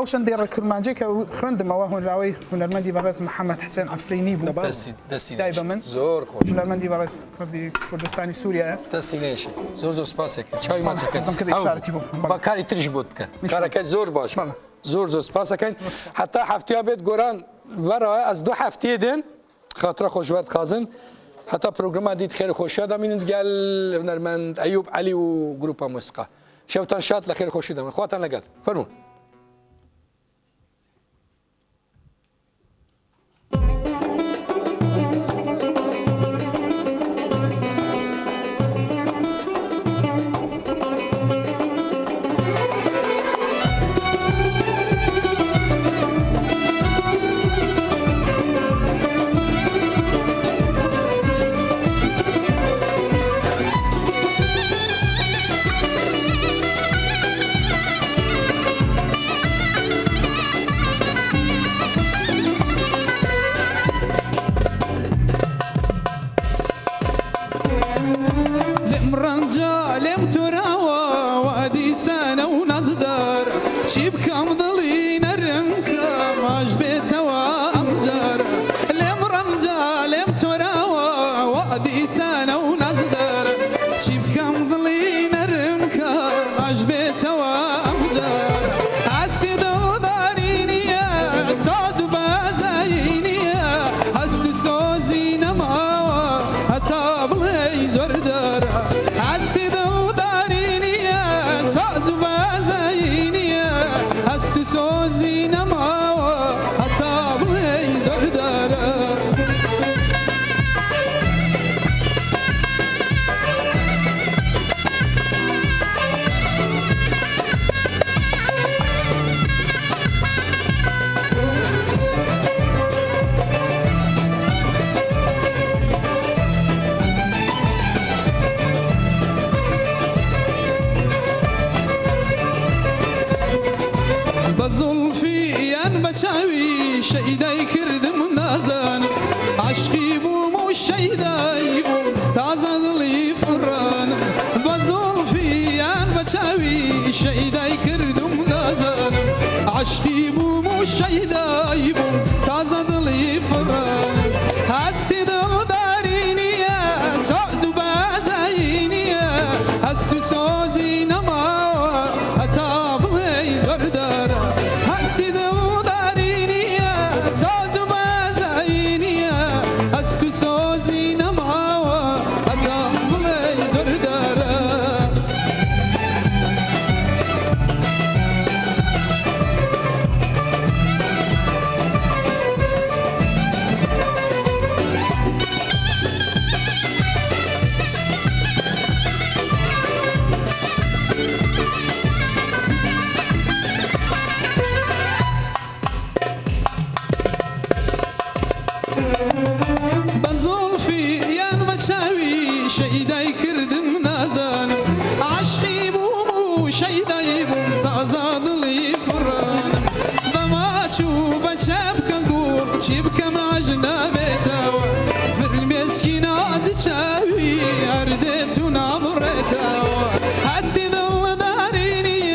اوشن دير الكرمانجي خوند ما هو راوي هنرمندي برز محمد حسين عفريني بو دستی دايما من زور خوش هنرمندي برز كردستاني سوريا دستی نیش زور سپاس کن چای ما چکن حزم كده اشارتي بو با کاری تریش بود کن کارک زور باش بله. زور سپاس کن حتی هفته بیت گوران ورای از 2 هفته دن خاطر خوشوقت خازن حتی پروگرام دید خیر خوش شد امین دیگل هنرمند ایوب علی و گروپ موسیقی شوتان شاد لخیر خوش شدم خواتان لگل فرمون شيداي كردم نازان عشقي بو مو شيداي بو تازه لي فران بزول في ان بچاوي شيداي كردم نازان عشقي بو مو شيداي بو تازه لي فران هسي دل داريني سوز بازايني هستو سوزي نما هتابلي زردار هسي دل سوزي نمعوا أتعمل زردارا شيداي كردم نازان عشقي بو شيداي بو تازاد لي فران بما تشوف شبكة قول شبكة مع جنابتها في المسكين تشاوي أردت ونظرتها حسي ظل داريني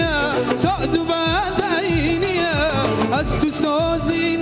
سوز بازايني أستو سوزي